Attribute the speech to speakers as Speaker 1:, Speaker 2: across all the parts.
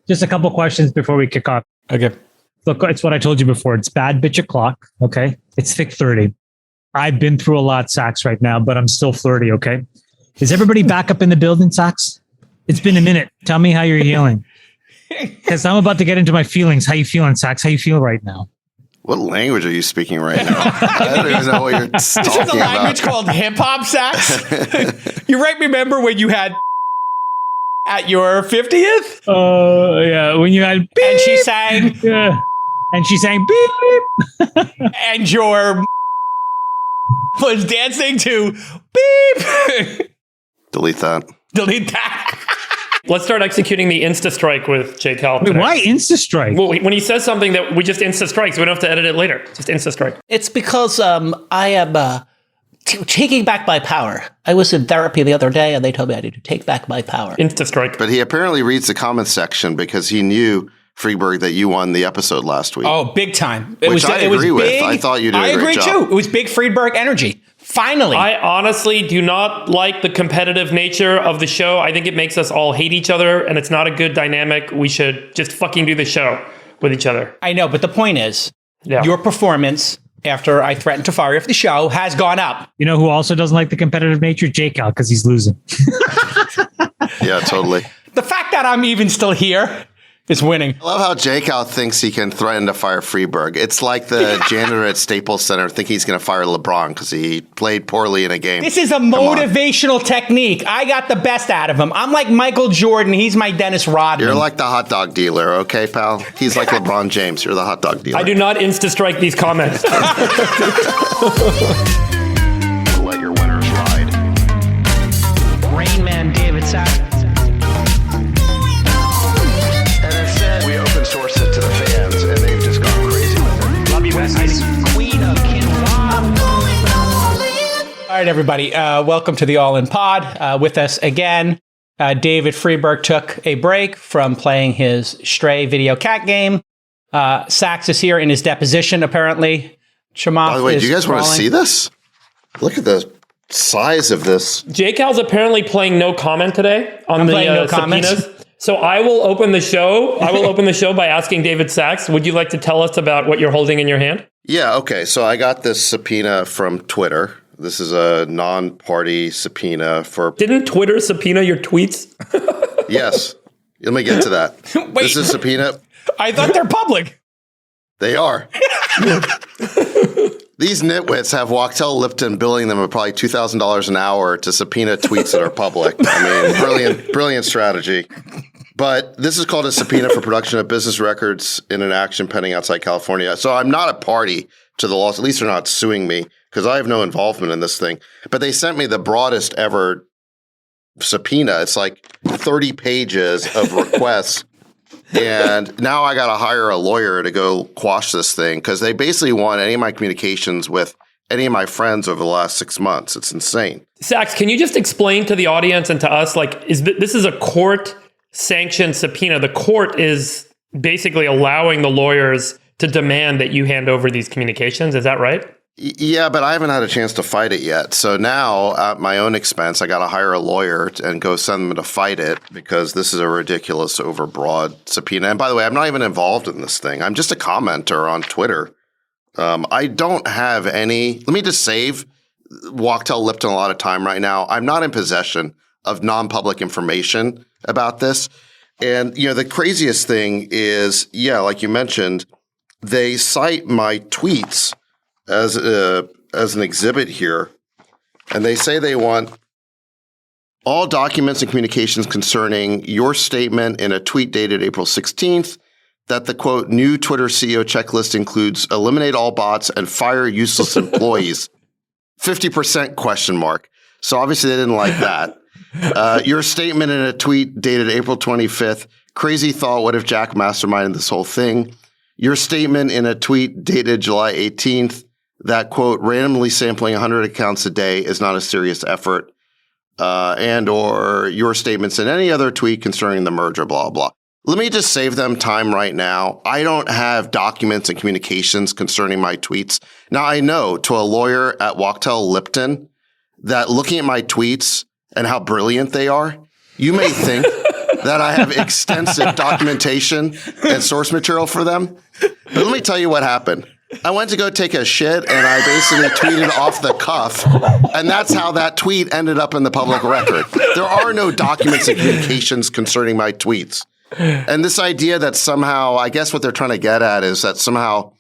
Speaker 1: Just a couple questions before we kick off.
Speaker 2: Okay.
Speaker 1: Look, it's what I told you before. It's bad bitch o'clock. Okay. It's thick 30. I've been through a lot, Sax, right now, but I'm still flirty. Okay. Is everybody back up in the building, Sax? It's been a minute. Tell me how you're healing. Because I'm about to get into my feelings. How you feeling, Sax? How you feel right now?
Speaker 3: What language are you speaking right now? I don't even know what you're talking about.
Speaker 2: This is a language called hip hop, Sax. You right? Remember when you had at your 50th?
Speaker 1: Oh, yeah. When you had beep,
Speaker 2: and she sang.
Speaker 1: Yeah. And she sang beep.
Speaker 2: And your was dancing to beep.
Speaker 3: Delete that.
Speaker 2: Delete that.
Speaker 4: Let's start executing the Insta strike with Jay Cal.
Speaker 1: Wait, why Insta strike?
Speaker 4: Well, when he says something that we just Insta strike, so we don't have to edit it later. Just Insta strike.
Speaker 5: It's because I am taking back my power. I was in therapy the other day, and they told me I need to take back my power.
Speaker 4: Insta strike.
Speaker 3: But he apparently reads the comments section because he knew, Freeberg, that you won the episode last week.
Speaker 2: Oh, big time.
Speaker 3: Which I agree with. I thought you did a great job.
Speaker 2: I agree, too. It was big Friedberg energy. Finally.
Speaker 4: I honestly do not like the competitive nature of the show. I think it makes us all hate each other, and it's not a good dynamic. We should just fucking do the show with each other.
Speaker 2: I know, but the point is, your performance after I threatened to fire you off the show has gone up.
Speaker 1: You know who also doesn't like the competitive nature? Jay Cal, because he's losing.
Speaker 3: Yeah, totally.
Speaker 2: The fact that I'm even still here is winning.
Speaker 3: I love how J-Cal thinks he can threaten to fire Freeberg. It's like the janitor at Staples Center thinking he's going to fire LeBron because he played poorly in a game.
Speaker 2: This is a motivational technique. I got the best out of him. I'm like Michael Jordan. He's my Dennis Rodman.
Speaker 3: You're like the hot dog dealer, okay, pal? He's like LeBron James. You're the hot dog dealer.
Speaker 4: I do not Insta strike these comments.
Speaker 3: Let your winners ride.
Speaker 5: Rain Man David Sack.
Speaker 3: We open source it to the fans, and they've just gone crazy with it.
Speaker 5: Love you, Besties. Queen of Quinoa.
Speaker 2: All right, everybody. Welcome to the All In Pod. With us again, David Freeberg took a break from playing his Stray video cat game. Sax is here in his deposition, apparently. Chamath
Speaker 3: By the way, do you guys want to
Speaker 2: crawling.
Speaker 3: see this? Look at the size of this.
Speaker 4: Jay Cal's apparently playing no comment today on the subpoenas. So I will open the show. I will open the show by asking David Sachs, would you like to tell us about what you're holding in your hand?
Speaker 3: Yeah, okay. So I got this subpoena from Twitter. This is a non-party subpoena for...
Speaker 4: Didn't Twitter subpoena your tweets?
Speaker 3: Yes. Let me get to that.
Speaker 2: Wait.
Speaker 3: This is a subpoena.
Speaker 2: I thought they're public.
Speaker 3: They are. These nitwits have Wachtell Lipton billing them at probably $2,000 an hour to subpoena tweets that are public. I mean, brilliant strategy. But this is called a subpoena for production of business records in an action pending outside California. So I'm not a party to the lawsuit. At least they're not suing me because I have no involvement in this thing. But they sent me the broadest ever subpoena. It's like 30 pages of requests. And now I got to hire a lawyer to go quash this thing because they basically want any of my communications with any of my friends over the last 6 months. It's insane.
Speaker 4: Sachs, can you just explain to the audience and to us, like, this is a court-sanctioned subpoena. The court is basically allowing the lawyers to demand that you hand over these communications. Is that right?
Speaker 3: Yeah, but I haven't had a chance to fight it yet. So now, at my own expense, I got to hire a lawyer and go send them to fight it because this is a ridiculous, overbroad subpoena. And by the way, I'm not even involved in this thing. I'm just a commenter on Twitter. I don't have any. Let me just save Wachtell Lipton a lot of time right now. I'm not in possession of non-public information about this. And, you know, the craziest thing is, yeah, like you mentioned, they cite my tweets as an exhibit here, and they say they want all documents and communications concerning your statement in a tweet dated April 16th that the, quote, new Twitter CEO checklist includes eliminate all bots and fire useless employees, 50% question mark. So obviously they didn't like that. Your statement in a tweet dated April 25th, crazy thought, what if Jack masterminded this whole thing? Your statement in a tweet dated July 18th, that, quote, randomly sampling 100 accounts a day is not a serious effort, and or your statements in any other tweet concerning the merger, blah, blah. Let me just save them time right now. I don't have documents and communications concerning my tweets. Now, I know to a lawyer at Wachtell Lipton that looking at my tweets and how brilliant they are, you may think that I have extensive documentation and source material for them. But let me tell you what happened. I went to go take a shit and I basically tweeted off the cuff. And that's how that tweet ended up in the public record. There are no documents and communications concerning my tweets. And this idea that somehow, I guess what they're trying to get at is that somehow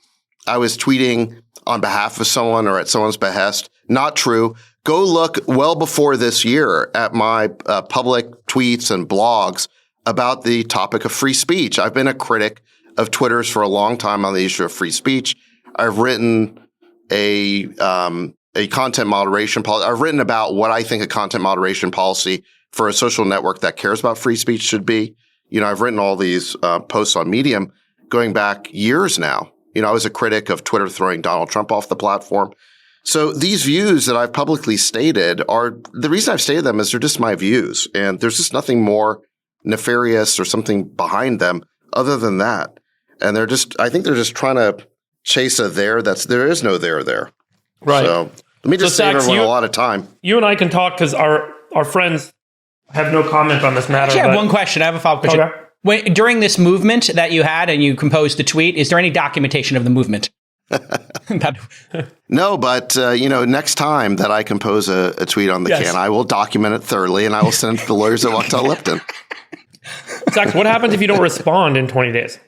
Speaker 3: I was tweeting on behalf of someone or at someone's behest. Not true. Go look well before this year at my public tweets and blogs about the topic of free speech. I've been a critic of Twitter's for a long time on the issue of free speech. I've written a content moderation policy. I've written about what I think a content moderation policy for a social network that cares about free speech should be. I've written all these posts on Medium going back years now. I was a critic of Twitter throwing Donald Trump off the platform. So these views that I've publicly stated the reason I've stated them is they're just my views. And there's just nothing more nefarious or something behind them other than that. And I think they're just trying to chase a there is no there.
Speaker 4: Right.
Speaker 3: So let me just save everyone a lot of time.
Speaker 4: You and I can talk because our friends have no comment on this matter.
Speaker 2: I have one question. I have a follow-up question.
Speaker 4: Okay.
Speaker 2: During this movement that you had and you composed the tweet, is there any documentation of the movement?
Speaker 3: No, but next time that I compose a tweet on the can, I will document it thoroughly and I will send it to the lawyers at Wachtell Lipton.
Speaker 4: Zach, what happens if you don't respond in 20 days?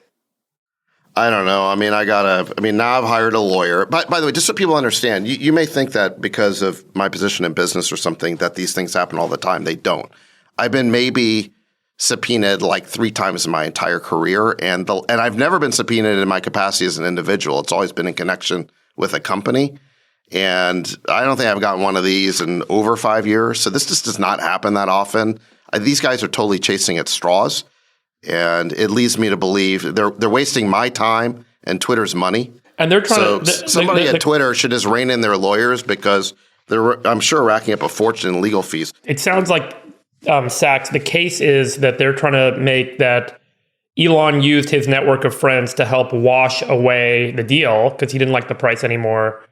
Speaker 3: I don't know. Now I've hired a lawyer. By the way, just so people understand, you may think that because of my position in business or something that these things happen all the time. They don't. I've been maybe subpoenaed like 3 times in my entire career, and I've never been subpoenaed in my capacity as an individual. It's always been in connection with a company, and I don't think I've gotten one of these in over 5 years. So this just does not happen that often. These guys are totally chasing at straws, and it leads me to believe they're wasting my time and Twitter's money.
Speaker 4: And they're trying
Speaker 3: somebody at Twitter should just rein in their lawyers because they're, I'm sure, racking up a fortune in legal fees.
Speaker 4: It sounds like Sachs, the case is that they're trying to make that Elon used his network of friends to help wash away the deal because he didn't like the price anymore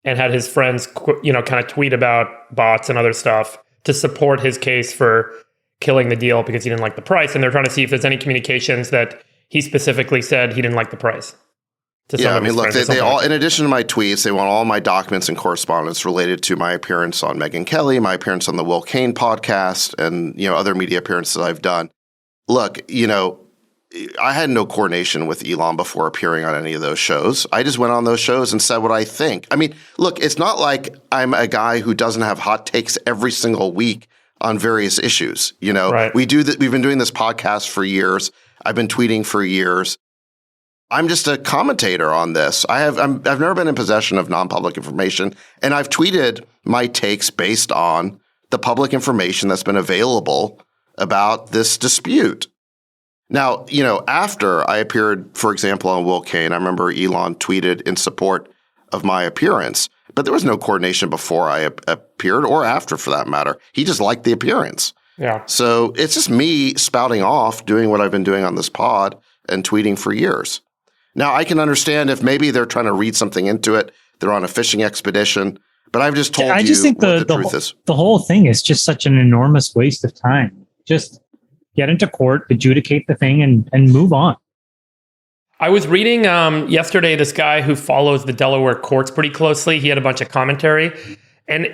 Speaker 4: and had his friends, kind of tweet about bots and other stuff to support his case for killing the deal because he didn't like the price. And they're trying to see if there's any communications that he specifically said he didn't like the price.
Speaker 3: Look, they all, in addition to my tweets, they want all my documents and correspondence related to my appearance on Megyn Kelly, my appearance on the Will Cain podcast, and, other media appearances I've done. Look, I had no coordination with Elon before appearing on any of those shows. I just went on those shows and said what I think. Look, it's not like I'm a guy who doesn't have hot takes every single week on various issues.
Speaker 4: Right.
Speaker 3: We've been doing this podcast for years. I've been tweeting for years. I'm just a commentator on this. I've never been in possession of non-public information, and I've tweeted my takes based on the public information that's been available about this dispute. Now, after I appeared, for example, on Will Cain, I remember Elon tweeted in support of my appearance, but there was no coordination before I appeared or after, for that matter. He just liked the appearance.
Speaker 4: Yeah.
Speaker 3: So it's just me spouting off, doing what I've been doing on this pod and tweeting for years. Now, I can understand if maybe they're trying to read something into it. They're on a fishing expedition. But I've just told you what the truth is.
Speaker 1: The whole thing is just such an enormous waste of time. Just get into court, adjudicate the thing, and move on.
Speaker 4: I was reading yesterday this guy who follows the Delaware courts pretty closely. He had a bunch of commentary. And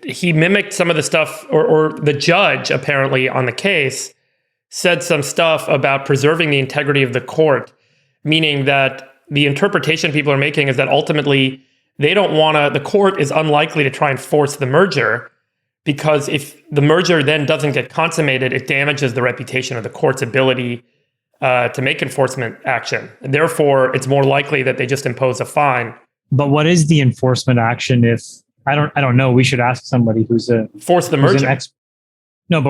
Speaker 4: he mimicked some of the stuff, or the judge, apparently, on the case, said some stuff about preserving the integrity of the court. Meaning that the interpretation people are making is that ultimately they don't the court is unlikely to try and force the merger because if the merger then doesn't get consummated, it damages the reputation of the court's ability to make enforcement action. And therefore, it's more likely that they just impose a fine.
Speaker 1: But what is the enforcement action if, I don't know, we should ask somebody who's
Speaker 4: force the merger.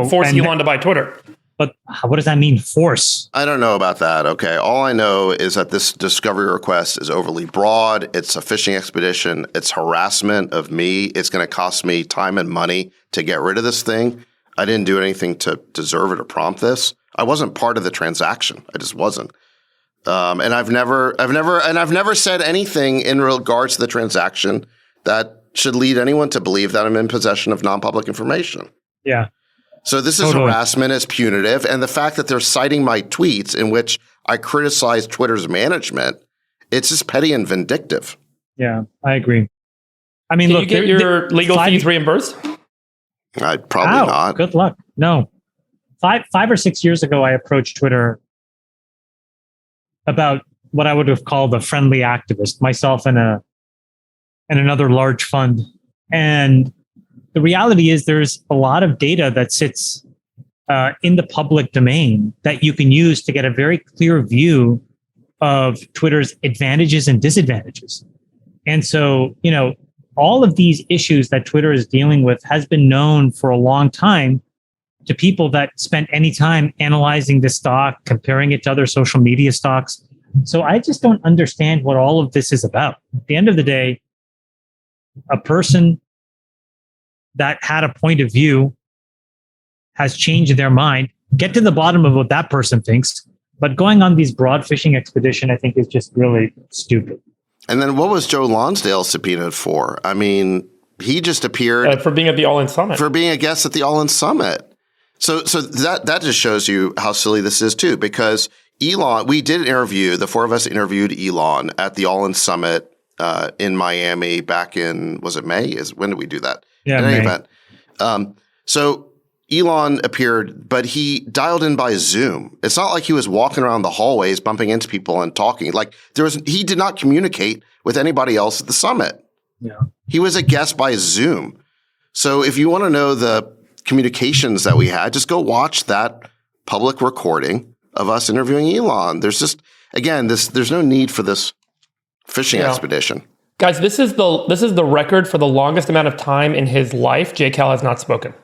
Speaker 4: Force Elon to buy Twitter.
Speaker 1: But what does that mean, force?
Speaker 3: I don't know about that. Okay. All I know is that this discovery request is overly broad. It's a fishing expedition. It's harassment of me. It's going to cost me time and money to get rid of this thing. I didn't do anything to deserve it or prompt this. I wasn't part of the transaction. I just wasn't. And I've never said anything in regards to the transaction that should lead anyone to believe that I'm in possession of non-public information.
Speaker 1: Yeah.
Speaker 3: So this is harassment, it's punitive. And the fact that they're citing my tweets in which I criticize Twitter's management, it's just petty and vindictive.
Speaker 1: Yeah, I agree. I mean,
Speaker 4: Can
Speaker 1: look,
Speaker 4: you get your legal fees reimbursed?
Speaker 3: I'd probably not.
Speaker 1: Good luck. No. 5 or 6 years ago, I approached Twitter about what I would have called a friendly activist, myself and another large fund. And the reality is there's a lot of data that sits in the public domain that you can use to get a very clear view of Twitter's advantages and disadvantages. And so, all of these issues that Twitter is dealing with has been known for a long time to people that spent any time analyzing the stock, comparing it to other social media stocks. So I just don't understand what all of this is about. At the end of the day, a person that had a point of view has changed their mind. Get to the bottom of what that person thinks. But going on these broad fishing expedition, I think, is just really stupid.
Speaker 3: And then what was Joe Lonsdale subpoenaed for? I mean, he just appeared
Speaker 4: for being at the All In Summit.
Speaker 3: For being a guest at the All In Summit. So that just shows you how silly this is too, because Elon, we did interview, the four of us interviewed Elon at the All In Summit in Miami back in, was it May? When did we do that?
Speaker 1: Yeah,
Speaker 3: in any
Speaker 1: May.
Speaker 3: event. So Elon appeared, but he dialed in by Zoom. It's not like he was walking around the hallways, bumping into people and talking. Like he did not communicate with anybody else at the summit.
Speaker 1: Yeah.
Speaker 3: He was a guest by Zoom. So if you want to know the communications that we had, just go watch that public recording of us interviewing Elon. There's just, again, there's no need for this fishing expedition.
Speaker 4: Guys, this is the record for the longest amount of time in his life J. Cal has not spoken.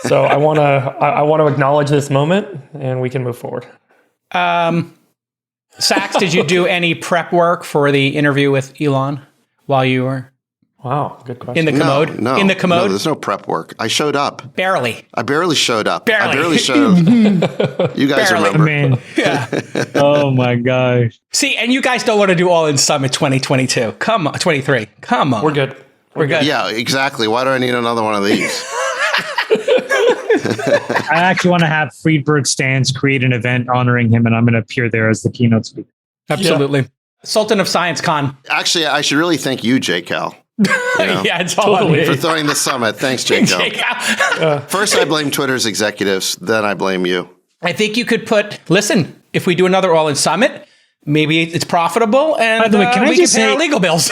Speaker 4: So I want to acknowledge this moment, and we can move forward.
Speaker 2: Sachs, did you do any prep work for the interview with Elon while you were
Speaker 4: Wow, good question.
Speaker 2: in the commode?
Speaker 3: No,
Speaker 2: in the commode?
Speaker 3: No, there's no prep work. I showed up.
Speaker 2: Barely.
Speaker 3: I barely showed up.
Speaker 2: Barely.
Speaker 3: I barely showed. You guys
Speaker 2: Barely.
Speaker 3: remember.
Speaker 1: Man.
Speaker 2: Yeah.
Speaker 1: Oh my gosh.
Speaker 2: See, and you guys don't want to do All In Summit 2022. Come on, 23. Come on.
Speaker 4: We're good.
Speaker 2: We're good.
Speaker 3: Yeah, exactly. Why do I need another one of these?
Speaker 1: I actually want to have Friedberg Stans create an event honoring him, and I'm going to appear there as the keynote speaker.
Speaker 2: Absolutely. Sultan of Science Con.
Speaker 3: Actually, I should really thank you, J. Cal.
Speaker 2: Yeah, it's all on
Speaker 4: Totally.
Speaker 2: me.
Speaker 3: For throwing the summit. Thanks, J. Cal. First, I blame Twitter's executives. Then I blame you.
Speaker 2: I think you could listen, if we do another All In Summit, maybe it's profitable and
Speaker 1: By the way, can I
Speaker 2: we
Speaker 1: just
Speaker 2: can pay
Speaker 1: say-
Speaker 2: our legal bills.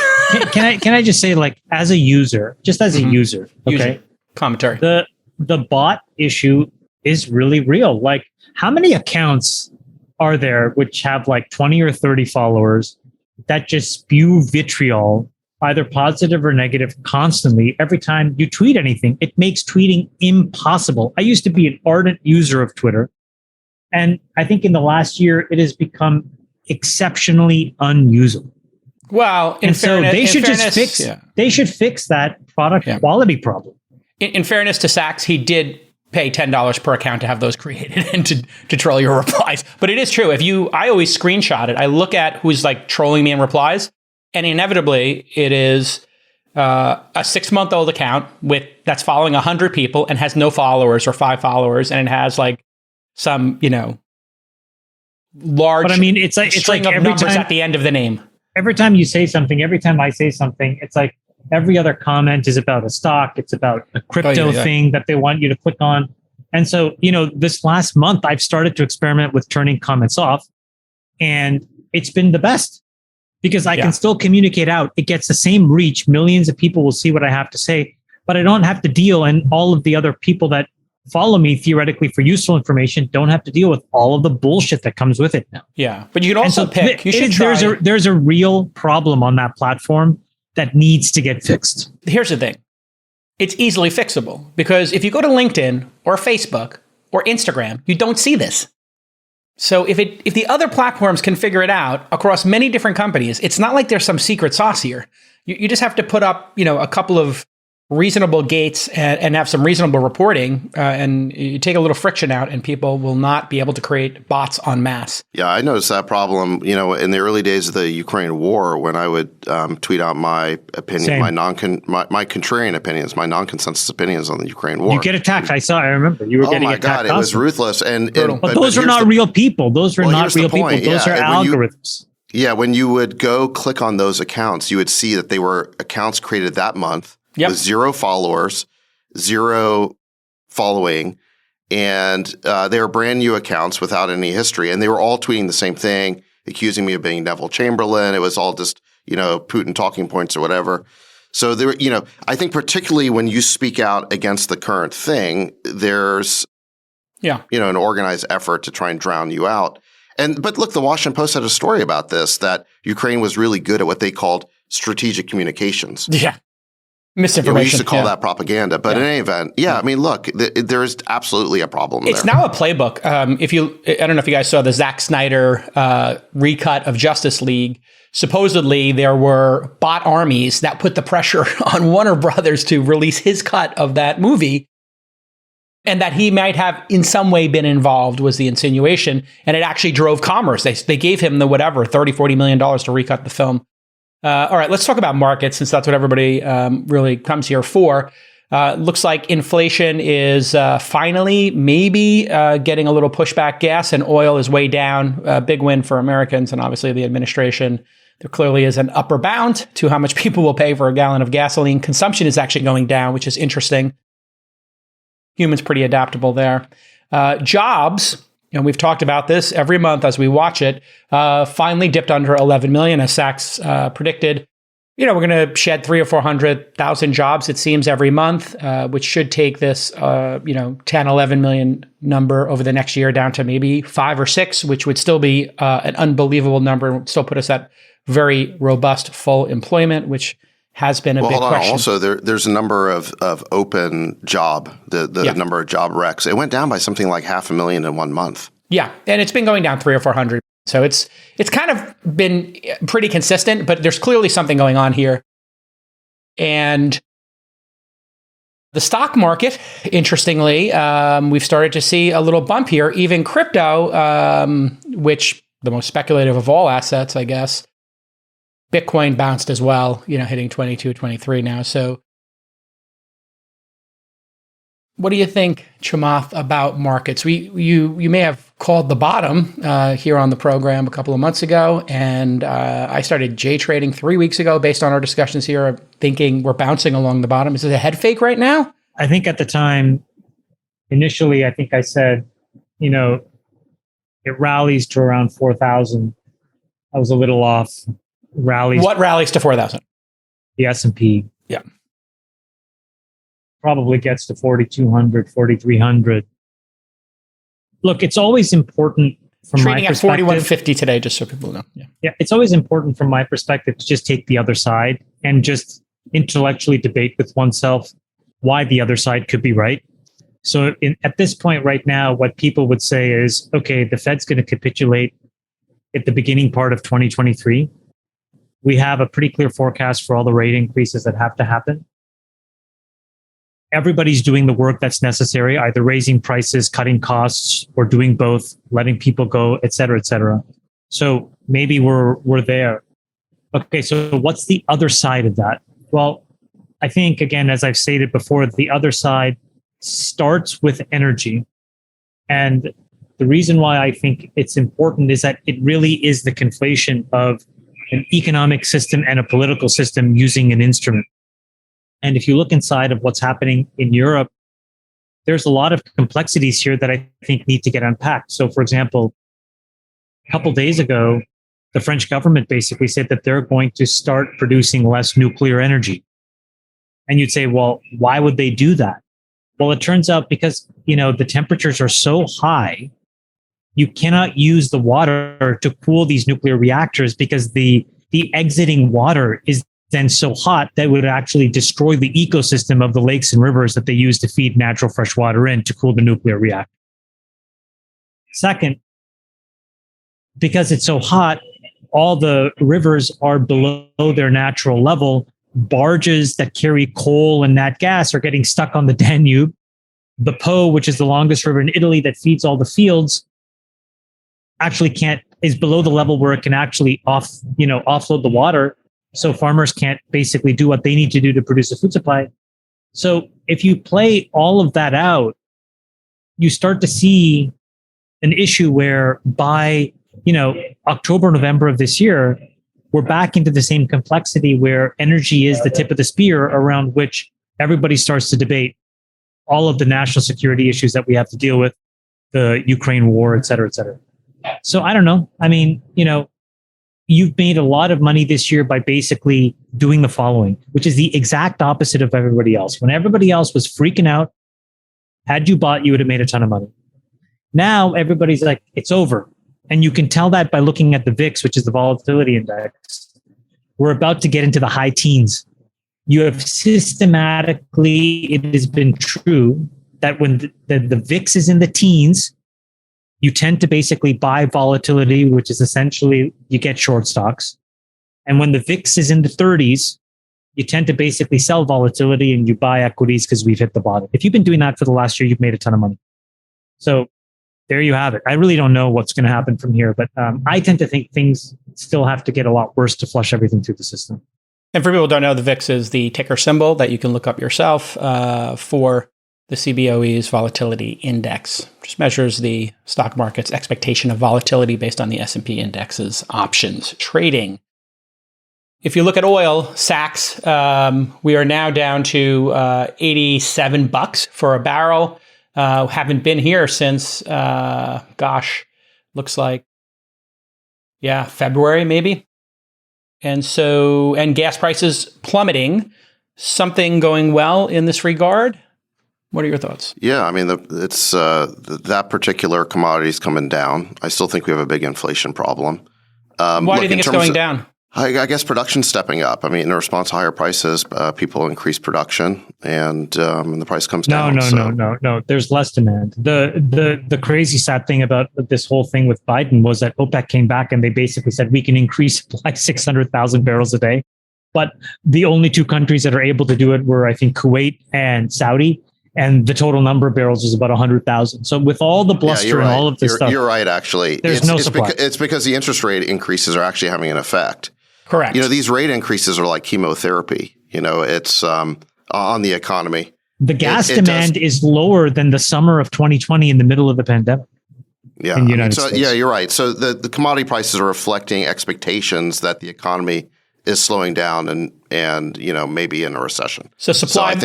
Speaker 1: Can I just say, like, as a user, just as a user, okay,
Speaker 2: Commentary.
Speaker 1: the bot issue is really real. Like, how many accounts are there which have like 20 or 30 followers that just spew vitriol, either positive or negative, constantly every time you tweet anything? It makes tweeting impossible. I used to be an ardent user of Twitter, and I think in the last year it has become exceptionally unusable.
Speaker 2: Well,
Speaker 1: And so they should just fix. They should fix that product quality problem.
Speaker 2: In fairness to Sachs, he did pay $10 per account to have those created and to troll your replies. But it is true. I always screenshot it. I look at who's like trolling me in replies, and inevitably it is a 6-month-old account that's following 100 people and has no followers or 5 followers, and it has like some large.
Speaker 1: But I mean, it's like
Speaker 2: of
Speaker 1: every
Speaker 2: numbers
Speaker 1: time
Speaker 2: at the end of the name.
Speaker 1: every time you say something, every time I say something, it's like every other comment is about a stock. It's about a crypto thing that they want you to click on. And so, this last month, I've started to experiment with turning comments off, and it's been the best because I can still communicate out. It gets the same reach. Millions of people will see what I have to say, but I don't have to deal. And all of the other people that follow me theoretically for useful information don't have to deal with all of the bullshit that comes with it now.
Speaker 2: Yeah. But you can also pick. You should
Speaker 1: there's
Speaker 2: try.
Speaker 1: there's a real problem on that platform that needs to get fixed.
Speaker 2: Here's the thing. It's easily fixable because if you go to LinkedIn or Facebook or Instagram, you don't see this. So if the other platforms can figure it out across many different companies, it's not like there's some secret sauce here. You just have to put up, a couple of reasonable gates and have some reasonable reporting, and you take a little friction out, and people will not be able to create bots en masse.
Speaker 3: Yeah, I noticed that problem, in the early days of the Ukraine war, when I would tweet out my opinion,
Speaker 1: Same.
Speaker 3: my contrarian opinions, my non-consensus opinions on the Ukraine war.
Speaker 1: You get attacked. I remember you were getting attacked.
Speaker 3: Oh my God, it was ruthless.
Speaker 1: But those are not real people. Those are not real people. Those are algorithms.
Speaker 3: When you would go click on those accounts, you would see that they were accounts created that month with 0 followers, 0 following, and they were brand new accounts without any history. And they were all tweeting the same thing, accusing me of being Neville Chamberlain. It was all just, Putin talking points or whatever. So there, I think particularly when you speak out against the current thing, there's, an organized effort to try and drown you out. But look, the Washington Post had a story about this, that Ukraine was really good at what they called strategigic communications.
Speaker 2: Yeah. Misinformation.
Speaker 3: We used to call that propaganda. But in any event, look, there is absolutely a problem
Speaker 2: It's
Speaker 3: there.
Speaker 2: now a playbook. I don't know if you guys saw the Zack Snyder recut of Justice League. Supposedly, there were bot armies that put the pressure on Warner Brothers to release his cut of that movie. And that he might have in some way been involved was the insinuation. And it actually drove commerce. They gave him the $30, $40 million to recut the film. All right, let's talk about markets, since that's what everybody really comes here for. Looks like inflation is finally maybe getting a little pushback. Gas and oil is way down. Big win for Americans and obviously the administration. There clearly is an upper bound to how much people will pay for a gallon of gasoline. Consumption is actually going down, which is interesting. Humans pretty adaptable there. Jobs, and we've talked about this every month as we watch it, finally dipped under 11 million, as Sachs predicted. We're going to shed 300,000 or 400,000 jobs, it seems, every month, which should take this, 10, 11 million number over the next year down to maybe 5 or 6, which would still be an unbelievable number and still put us at very robust full employment, which has been a big question.
Speaker 3: Also, there's a number of open job, the number of job recs. It went down by something like 500,000 in 1 month.
Speaker 2: Yeah, and it's been going down 300 or 400. So it's kind of been pretty consistent, but there's clearly something going on here. And the stock market, interestingly, we've started to see a little bump here. Even crypto, which the most speculative of all assets, I guess, Bitcoin bounced as well, hitting 22, 23 now. So what do you think, Chamath, about markets? You may have called the bottom here on the program a couple of months ago, and I started J trading 3 weeks ago based on our discussions here, thinking we're bouncing along the bottom. Is it a head fake right now?
Speaker 1: I think at the time, initially, I think I said, it rallies to around 4,000. I was a little off.
Speaker 2: What rallies to 4,000?
Speaker 1: The S&P.
Speaker 2: Yeah.
Speaker 1: Probably gets to 4,200, 4,300. Look, it's always important from my
Speaker 2: perspective. Trading at 4,150 today, just so people know.
Speaker 1: Yeah, it's always important from my perspective to just take the other side and just intellectually debate with oneself why the other side could be right. So at this point right now, what people would say is, okay, the Fed's going to capitulate at the beginning part of 2023. We have a pretty clear forecast for all the rate increases that have to happen. Everybody's doing the work that's necessary, either raising prices, cutting costs, or doing both, letting people go, et cetera, et cetera. So maybe we're there. Okay, so what's the other side of that? Well, I think, again, as I've stated before, the other side starts with energy. And the reason why I think it's important is that it really is the conflation of an economic system and a political system using an instrument. And if you look inside of what's happening in Europe, there's a lot of complexities here that I think need to get unpacked. So, for example, a couple of days ago, the French government basically said that they're going to start producing less nuclear energy. And you'd say, well, why would they do that? Well, it turns out because, the temperatures are so high, you cannot use the water to cool these nuclear reactors because the exiting water is then so hot that would actually destroy the ecosystem of the lakes and rivers that they use to feed natural fresh water in to cool the nuclear reactor. Second, because it's so hot, all the rivers are below their natural level, barges that carry coal and nat gas are getting stuck on the Danube. The Po, which is the longest river in Italy that feeds all the fields, actually is below the level where it can actually offload the water. So farmers can't basically do what they need to do to produce a food supply. So if you play all of that out, you start to see an issue where by, October, November of this year, we're back into the same complexity where energy is the tip of the spear around which everybody starts to debate all of the national security issues that we have to deal with, the Ukraine war, et cetera, et cetera. So I don't know. I mean, you've made a lot of money this year by basically doing the following, which is the exact opposite of everybody else. When everybody else was freaking out, had you bought, you would have made a ton of money. Now everybody's like, it's over. And you can tell that by looking at the VIX, which is the volatility index. We're about to get into the high teens. You have systematically, it has been true that when the VIX is in the teens, you tend to basically buy volatility, which is essentially you get short stocks. And when the VIX is in the 30s, you tend to basically sell volatility and you buy equities because we've hit the bottom. If you've been doing that for the last year, you've made a ton of money. So there you have it. I really don't know what's going to happen from here, but I tend to think things still have to get a lot worse to flush everything through the system.
Speaker 2: And for people who don't know, the VIX is the ticker symbol that you can look up yourself for the CBOE's volatility index. Just measures the stock market's expectation of volatility based on the S&P index's options trading. If you look at oil, Sachs, we are now down to $87 for a barrel. Haven't been here since, looks like, February maybe. And gas prices plummeting. Something going well in this regard? What are your thoughts?
Speaker 3: Yeah, I mean, it's that particular commodity is coming down. I still think we have a big inflation problem.
Speaker 2: Why do you think it's going down?
Speaker 3: I guess production's stepping up. I mean, in response to higher prices, people increase production, and the price comes down.
Speaker 1: No. There's less demand. The crazy sad thing about this whole thing with Biden was that OPEC came back and they basically said we can increase like 600,000 barrels a day, but the only two countries that are able to do it were, I think, Kuwait and Saudi. And the total number of barrels was about 100,000. So with all the bluster and all of this stuff,
Speaker 3: you're right. Actually,
Speaker 1: there's no supply.
Speaker 3: It's because the interest rate increases are actually having an effect.
Speaker 2: Correct.
Speaker 3: These rate increases are like chemotherapy. It's on the economy.
Speaker 1: The gas demand is lower than the summer of 2020 in the middle of the pandemic.
Speaker 3: Yeah.
Speaker 1: In the United States.
Speaker 3: Yeah, you're right. So the commodity prices are reflecting expectations that the economy is slowing down and maybe in a recession.
Speaker 2: So supply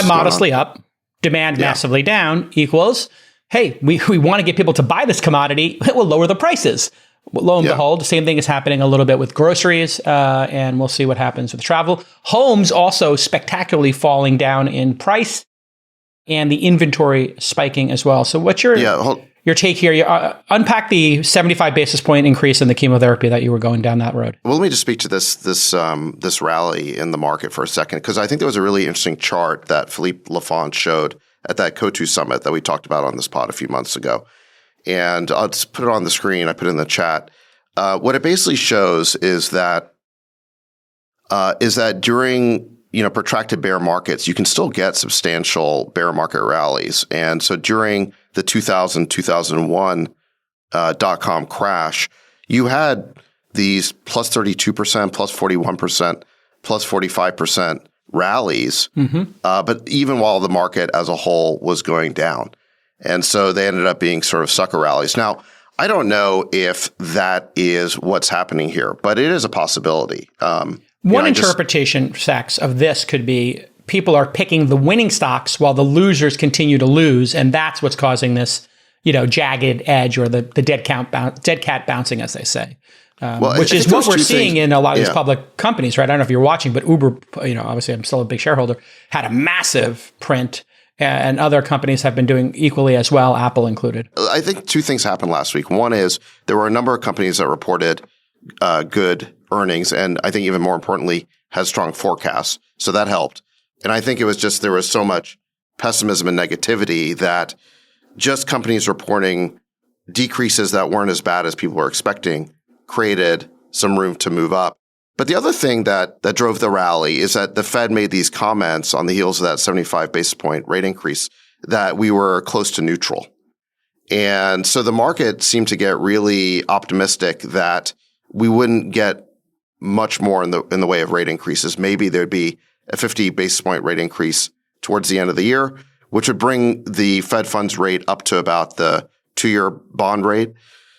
Speaker 2: modestly up, demand massively down equals, hey, we want to get people to buy this commodity. It will lower the prices. Lo and behold, the same thing is happening a little bit with groceries, and we'll see what happens with travel. Homes also spectacularly falling down in price, and the inventory spiking as well. So what's your take here? Unpack the 75 basis point increase in the chemotherapy that you were going down that road.
Speaker 3: Well, let me just speak to this rally in the market for a second, because I think there was a really interesting chart that Philippe Lafont showed at that COTU summit that we talked about on this pod a few months ago. And I'll just put it on the screen. I put it in the chat. What it basically shows is that during protracted bear markets, you can still get substantial bear market rallies. And so during the 2000-2001 dot-com crash, you had these plus 32%, plus 41%, plus 45% rallies. But even while the market as a whole was going down. And so they ended up being sort of sucker rallies. Now, I don't know if that is what's happening here, but it is a possibility.
Speaker 2: One interpretation, Sachs, of this could be people are picking the winning stocks while the losers continue to lose, and that's what's causing this, jagged edge or the dead cat bouncing, as they say. Which is what we're seeing in a lot of these public companies, right? I don't know if you're watching, but Uber, obviously I'm still a big shareholder, had a massive print. And other companies have been doing equally as well, Apple included.
Speaker 3: I think two things happened last week. One is there were a number of companies that reported good earnings, and I think even more importantly, had strong forecasts. So that helped. And I think it was just there was so much pessimism and negativity that just companies reporting decreases that weren't as bad as people were expecting created some room to move up. But the other thing that drove the rally is that the Fed made these comments on the heels of that 75 basis point rate increase that we were close to neutral. And so the market seemed to get really optimistic that we wouldn't get much more in the way of rate increases. Maybe there'd be a 50 basis point rate increase towards the end of the year, which would bring the Fed funds rate up to about the 2-year bond rate.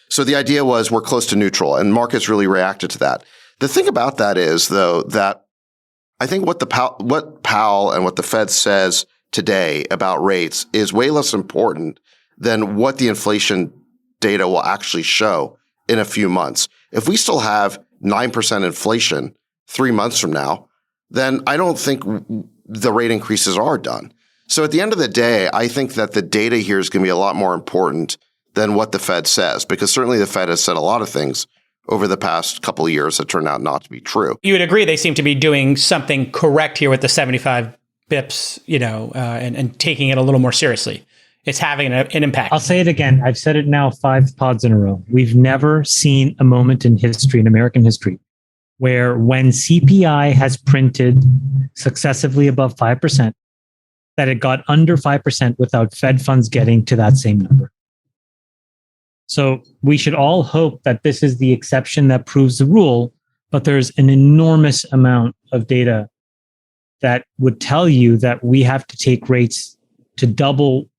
Speaker 3: So the idea was we're close to neutral, and markets really reacted to that. The thing about that is, though, that I think what Powell and what the Fed says today about rates is way less important than what the inflation data will actually show in a few months. If we still have 9% inflation 3 months from now, then I don't think the rate increases are done. So at the end of the day, I think that the data here is going to be a lot more important than what the Fed says, because certainly the Fed has said a lot of things over the past couple of years that turned out not to be true.
Speaker 2: You would agree they seem to be doing something correct here with the 75 bips, and taking it a little more seriously. It's having an impact.
Speaker 1: I'll say it again. I've said it now 5 pods in a row. We've never seen a moment in history, in American history, where when CPI has printed successively above 5%, that it got under 5% without Fed funds getting to that same number. So we should all hope that this is the exception that proves the rule, but there's an enormous amount of data that would tell you that we have to take rates to double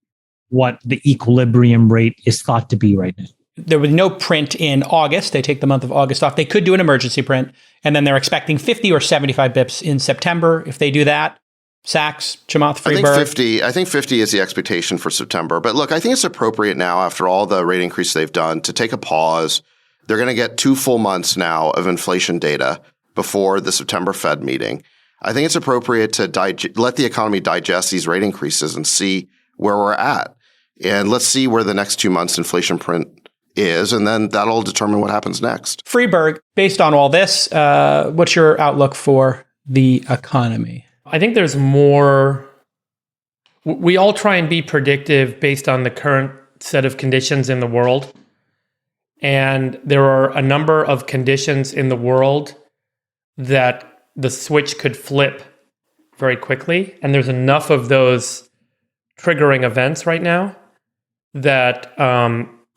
Speaker 1: what the equilibrium rate is thought to be right now.
Speaker 2: There was no print in August. They take the month of August off. They could do an emergency print, and then they're expecting 50 or 75 bips in September. If they do that, Sachs, Chamath, Freeberg.
Speaker 3: I think 50 is the expectation for September. But look, I think it's appropriate now, after all the rate increase they've done, to take a pause. They're going to get 2 full months now of inflation data before the September Fed meeting. I think it's appropriate to let the economy digest these rate increases and see where we're at. And let's see where the next 2 months inflation print is, and then that'll determine what happens next.
Speaker 2: Freeberg, based on all this, what's your outlook for the economy?
Speaker 4: I think there's more. We all try and be predictive based on the current set of conditions in the world. And there are a number of conditions in the world that the switch could flip very quickly. And there's enough of those triggering events right now that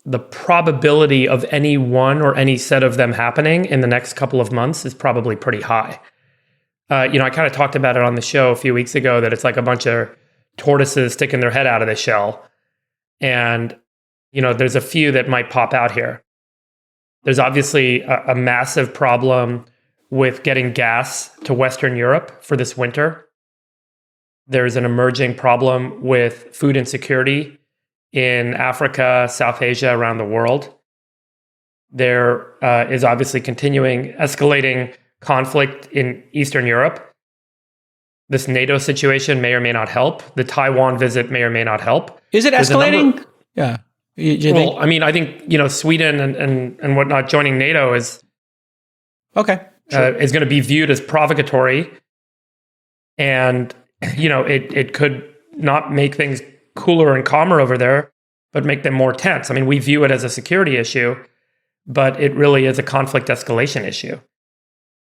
Speaker 4: the probability of any one or any set of them happening in the next couple of months is probably pretty high. I kind of talked about it on the show a few weeks ago that it's like a bunch of tortoises sticking their head out of the shell. And, there's a few that might pop out here. There's obviously a massive problem with getting gas to Western Europe for this winter. There's an emerging problem with food insecurity in Africa, South Asia, around the world. There is obviously continuing escalating conflict in Eastern Europe. This NATO situation may or may not help. The Taiwan visit may or may not help.
Speaker 2: Is it escalating? Yeah.
Speaker 4: I think Sweden and whatnot joining NATO is
Speaker 2: okay.
Speaker 4: Is going to be viewed as provocatory, and it could not make things cooler and calmer over there, but make them more tense. I mean, we view it as a security issue, but it really is a conflict escalation issue.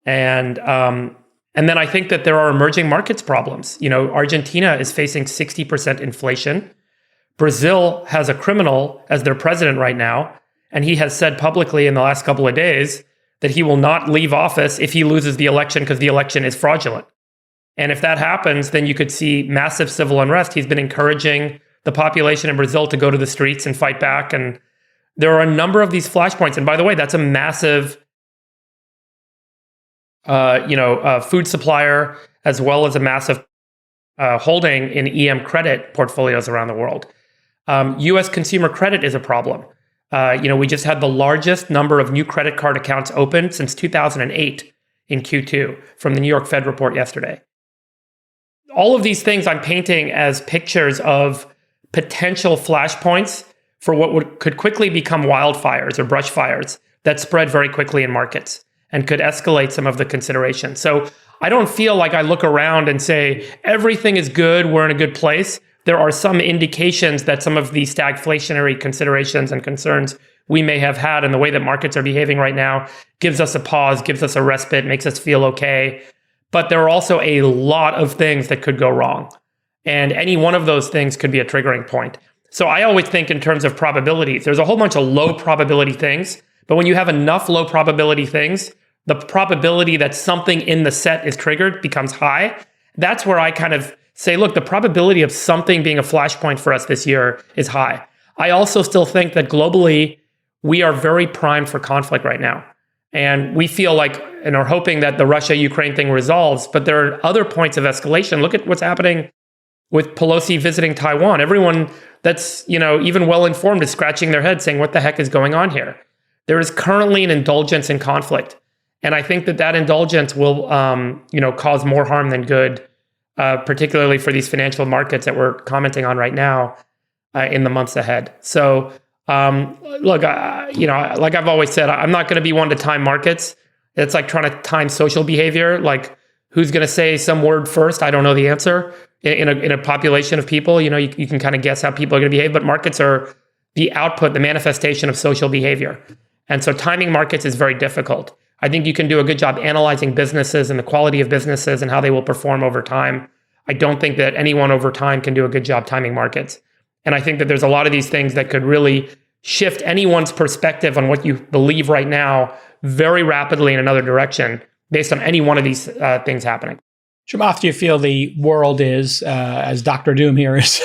Speaker 4: And then I think that there are emerging markets problems. Argentina is facing 60% inflation. Brazil has a criminal as their president right now, and he has said publicly in the last couple of days that he will not leave office if he loses the election because the election is fraudulent. And if that happens, then you could see massive civil unrest. He's been encouraging the population in Brazil to go to the streets and fight back. And there are a number of these flashpoints. And by the way, that's a massive food supplier, as well as a massive holding in EM credit portfolios around the world. U.S. consumer credit is a problem. We just had the largest number of new credit card accounts opened since 2008 in Q2 from the New York Fed report yesterday. All of these things I'm painting as pictures of potential flashpoints for what could quickly become wildfires or brush fires that spread very quickly in markets and could escalate some of the considerations. So I don't feel like I look around and say, everything is good, we're in a good place. There are some indications that some of these stagflationary considerations and concerns we may have had and the way that markets are behaving right now gives us a pause, gives us a respite, makes us feel okay. But there are also a lot of things that could go wrong. And any one of those things could be a triggering point. So I always think in terms of probabilities. There's a whole bunch of low probability things, but when you have enough low probability things, the probability that something in the set is triggered becomes high. That's where I kind of say, look, the probability of something being a flashpoint for us this year is high. I also still think that globally, we are very primed for conflict right now. And we feel like, and are hoping that the Russia-Ukraine thing resolves, but there are other points of escalation. Look at what's happening with Pelosi visiting Taiwan. Everyone that's, even well-informed is scratching their head saying, what the heck is going on here? There is currently an indulgence in conflict. And I think that indulgence will, cause more harm than good, particularly for these financial markets that we're commenting on right now in the months ahead. So, look, like I've always said, I'm not going to be one to time markets. It's like trying to time social behavior. Like, who's going to say some word first? I don't know the answer. In a population of people, you can kind of guess how people are going to behave, but markets are the output, the manifestation of social behavior. And so timing markets is very difficult. I think you can do a good job analyzing businesses and the quality of businesses and how they will perform over time. I don't think that anyone over time can do a good job timing markets. And I think that there's a lot of these things that could really shift anyone's perspective on what you believe right now very rapidly in another direction based on any one of these things happening.
Speaker 2: Chamath, do you feel the world is, as Dr. Doom here is,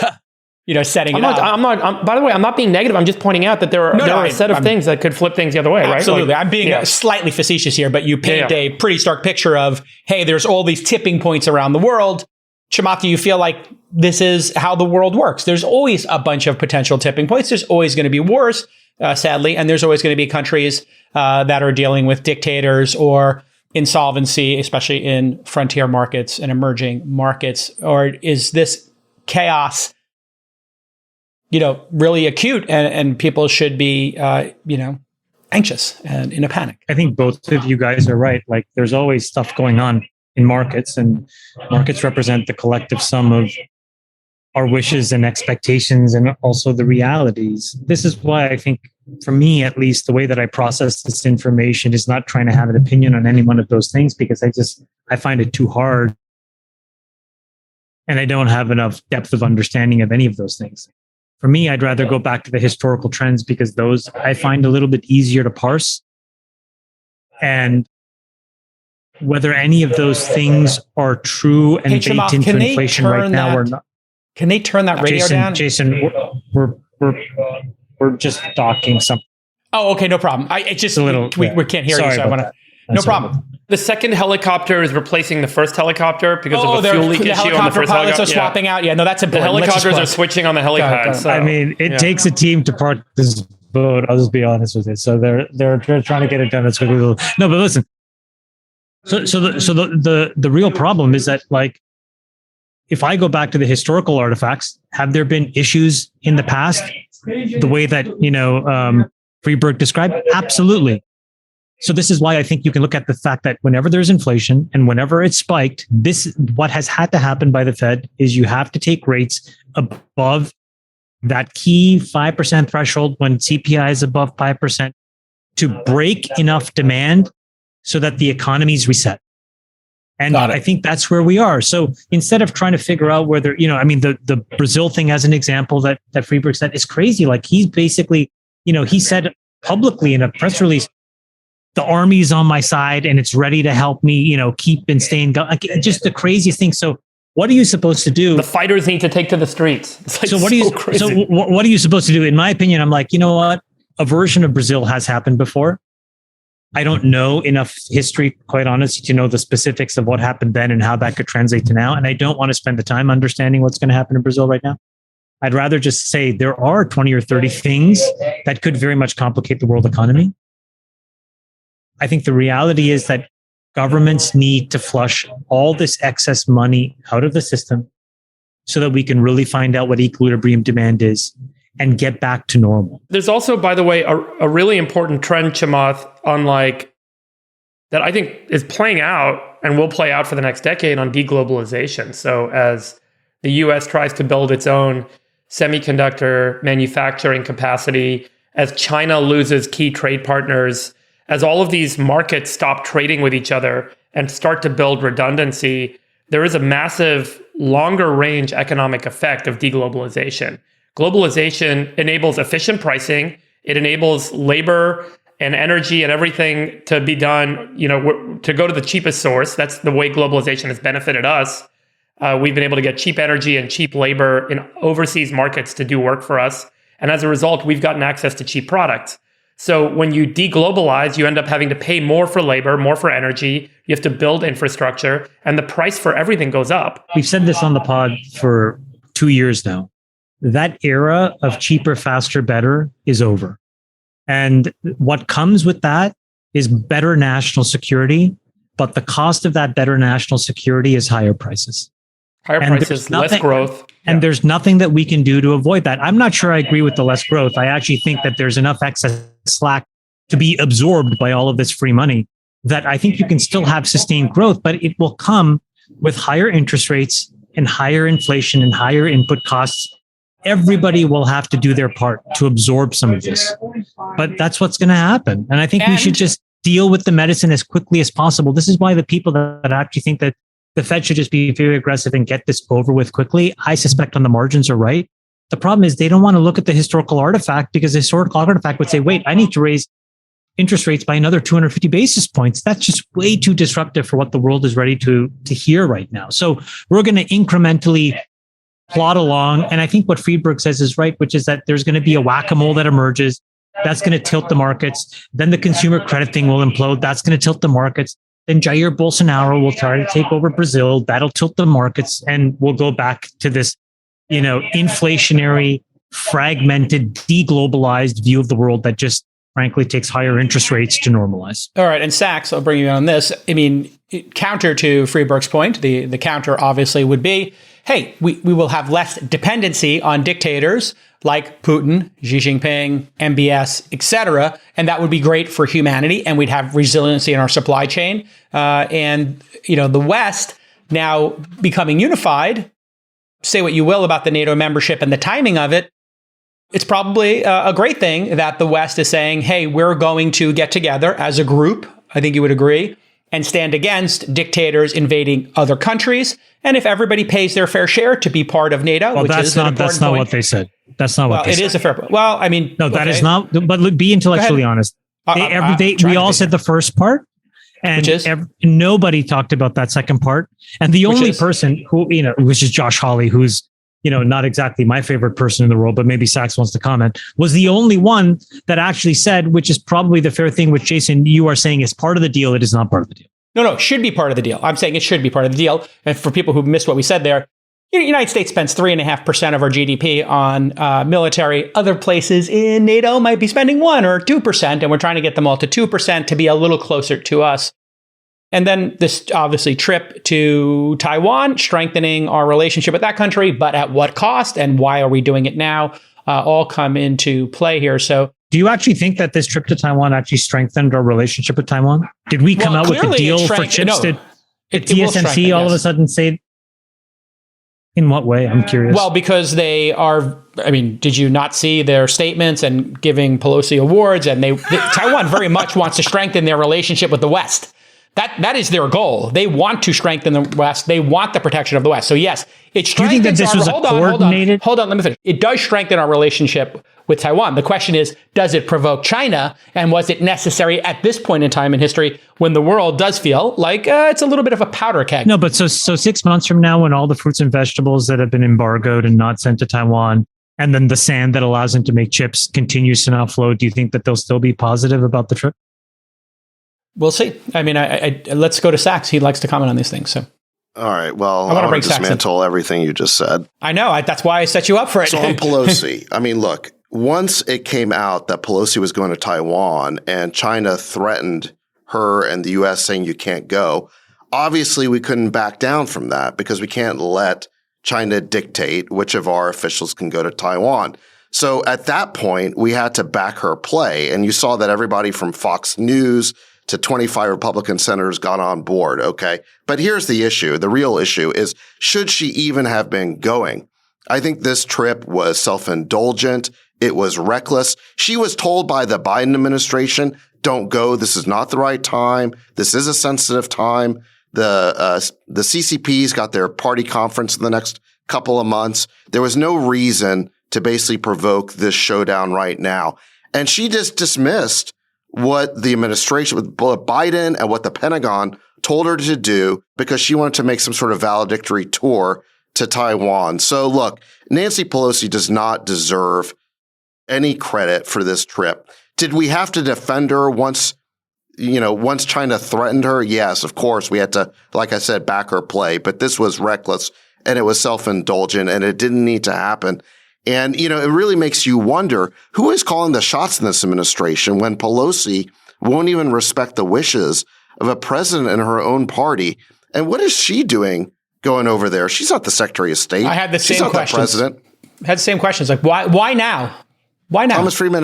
Speaker 2: setting it up?
Speaker 4: By the way, I'm not being negative. I'm just pointing out that there are a set of things that could flip things the other way, right?
Speaker 2: Absolutely. I'm being slightly facetious here, but you paint a pretty stark picture of, hey, there's all these tipping points around the world. Chamath, do you feel like this is how the world works? There's always a bunch of potential tipping points. There's always going to be wars, sadly, and there's always going to be countries that are dealing with dictators or insolvency, especially in frontier markets and emerging markets. Or is this chaos, really acute and people should be, anxious and in a panic?
Speaker 1: I think both of you guys are right. Like, there's always stuff going on in markets, and markets represent the collective sum of our wishes and expectations and also the realities. This is why I think, for me at least, the way that I process this information is not trying to have an opinion on any one of those things, because I find it too hard. And I don't have enough depth of understanding of any of those things. For me, I'd rather go back to the historical trends, because those I find a little bit easier to parse. And whether any of those things are true and baked into inflation right now or not.
Speaker 2: Can they turn that radio down?
Speaker 1: Jason, we're just talking something.
Speaker 2: Oh, okay, no problem. It's just we can't hear you, so I want to. No problem.
Speaker 4: The second helicopter is replacing the first helicopter because of a fuel leak issue on the first
Speaker 2: pilots are swapping out. Yeah, no, that's important.
Speaker 4: The helicopters are switching on the helipad. So,
Speaker 1: I mean, it takes a team to park this boat. I'll just be honest with you. So they're trying to get it done as quickly. No, but listen. So the real problem is that, like, if I go back to the historical artifacts, have there been issues in the past the way that, Freeberg described? Absolutely. So this is why I think you can look at the fact that whenever there's inflation and whenever it's spiked, what has had to happen by the Fed is you have to take rates above that key 5% threshold when CPI is above 5% to break enough demand so that the economy's reset. And I think that's where we are. So instead of trying to figure out whether, the Brazil thing as an example that Freeberg said is crazy. Like, he's basically, he said publicly in a press release, the army's on my side and it's ready to help me, keep and stay in. Like, just the craziest thing. So what are you supposed to do?
Speaker 4: The fighters need to take to the streets.
Speaker 1: So what are you supposed to do? In my opinion, I'm like, you know what? A version of Brazil has happened before. I don't know enough history, quite honestly, to know the specifics of what happened then and how that could translate to now. And I don't want to spend the time understanding what's going to happen in Brazil right now. I'd rather just say there are 20 or 30 things that could very much complicate the world economy. I think the reality is that governments need to flush all this excess money out of the system so that we can really find out what equilibrium demand is and get back to normal.
Speaker 4: There's also, by the way, a really important trend, Chamath, that I think is playing out and will play out for the next decade on de-globalization. So as the US tries to build its own semiconductor manufacturing capacity, as China loses key trade partners, as all of these markets stop trading with each other and start to build redundancy, there is a massive longer range economic effect of deglobalization. Globalization enables efficient pricing. It enables labor and energy and everything to be done, to go to the cheapest source. That's the way globalization has benefited us. We've been able to get cheap energy and cheap labor in overseas markets to do work for us. And as a result, we've gotten access to cheap products. So when you deglobalize, you end up having to pay more for labor, more for energy. You have to build infrastructure, and the price for everything goes up.
Speaker 1: We've said this on the pod for 2 years now. That era of cheaper, faster, better is over. And what comes with that is better national security. But the cost of that better national security is higher prices.
Speaker 4: Higher prices, less growth.
Speaker 1: And there's nothing that we can do to avoid that. I'm not sure I agree with the less growth. I actually think that there's enough excess slack to be absorbed by all of this free money that I think you can still have sustained growth, but it will come with higher interest rates and higher inflation and higher input costs. Everybody will have to do their part to absorb some of this, but that's what's going to happen. And I think we should just deal with the medicine as quickly as possible. This is why the people that actually think that the Fed should just be very aggressive and get this over with quickly, I suspect on the margins are right. The problem is they don't want to look at the historical artifact, because the historical artifact would say, wait, I need to raise interest rates by another 250 basis points. That's just way too disruptive for what the world is ready to hear right now. So we're going to incrementally plod along. And I think what Friedberg says is right, which is that there's going to be a whack-a-mole that emerges. That's going to tilt the markets. Then the consumer credit thing will implode. That's going to tilt the markets. Then Jair Bolsonaro will try to take over Brazil. That'll tilt the markets, and we'll go back to this, inflationary, fragmented, deglobalized view of the world that just frankly takes higher interest rates to normalize.
Speaker 2: All right. And Sachs, I'll bring you in on this. I mean, counter to Friedberg's point, the counter obviously would be, hey, we will have less dependency on dictators like Putin, Xi Jinping, MBS, et cetera. And that would be great for humanity. And we'd have resiliency in our supply chain. And the West now becoming unified, say what you will about the NATO membership and the timing of it, it's probably a great thing that the West is saying, hey, we're going to get together as a group, I think you would agree, and stand against dictators invading other countries. And if everybody pays their fair share to be part of NATO,
Speaker 1: well,
Speaker 2: which
Speaker 1: that's
Speaker 2: is an
Speaker 1: not
Speaker 2: important
Speaker 1: that's not
Speaker 2: point.
Speaker 1: what they said. That's not what they
Speaker 2: said. It is a fair point. Well, I mean,
Speaker 1: no, that is not. But look, be intellectually honest. We all said the first part, and nobody talked about that second part. And the only person who, which is Josh Hawley, who's not exactly my favorite person in the world, but maybe Sachs wants to comment, was the only one that actually said, which is probably the fair thing, which Jason, you are saying is part of the deal. It is not part of the deal.
Speaker 2: No, should be part of the deal. I'm saying it should be part of the deal. And for people who missed what we said there, the United States spends 3.5% of our GDP on military. Other places in NATO might be spending 1 or 2%, and we're trying to get them all to 2% to be a little closer to us. And then this obviously trip to Taiwan, strengthening our relationship with that country, but at what cost and why are we doing it now? All come into play here. So
Speaker 1: do you actually think that this trip to Taiwan actually strengthened our relationship with Taiwan? Did we come out with a deal for chips? Did TSMC all of a sudden say, in what way? I'm curious.
Speaker 2: Well, because they are, did you not see their statements and giving Pelosi awards? And Taiwan very much wants to strengthen their relationship with the West. That is their goal. They want to strengthen the West. They want the protection of the West. So yes, it strengthens.
Speaker 1: Do you think that this was coordinated?
Speaker 2: Hold on, let me finish. It does strengthen our relationship with Taiwan. The question is, does it provoke China? And was it necessary at this point in time in history when the world does feel like it's a little bit of a powder keg?
Speaker 1: No, but so 6 months from now, when all the fruits and vegetables that have been embargoed and not sent to Taiwan, and then the sand that allows them to make chips continues to now flow, do you think that they'll still be positive about the trip?
Speaker 2: We'll see. Let's go to Sachs. He likes to comment on these things. So,
Speaker 3: all right. Well, I want to dismantle everything you just said.
Speaker 2: I know. That's why I set you up for it.
Speaker 3: So on Pelosi, look, once it came out that Pelosi was going to Taiwan and China threatened her and the U.S. saying you can't go, obviously we couldn't back down from that because we can't let China dictate which of our officials can go to Taiwan. So at that point, we had to back her play. And you saw that everybody from Fox News to 25 Republican senators got on board, okay? But here's the issue. The real issue is, should she even have been going? I think this trip was self-indulgent. It was reckless. She was told by the Biden administration, don't go. This is not the right time. This is a sensitive time. The CCP's got their party conference in the next couple of months. There was no reason to basically provoke this showdown right now. And she just dismissed what the administration, what Biden and what the Pentagon told her to do because she wanted to make some sort of valedictory tour to Taiwan. So look, Nancy Pelosi does not deserve any credit for this trip. Did we have to defend her once China threatened her? Yes, of course. We had to, like I said, back her play. But this was reckless and it was self-indulgent and it didn't need to happen. And, it really makes you wonder who is calling the shots in this administration when Pelosi won't even respect the wishes of a president in her own party. And what is she doing going over there? She's not the Secretary of State.
Speaker 2: I had the
Speaker 3: She's
Speaker 2: same
Speaker 3: not
Speaker 2: questions.
Speaker 3: the president.
Speaker 2: Had the same questions. Like, why now? Why now?
Speaker 3: Thomas Friedman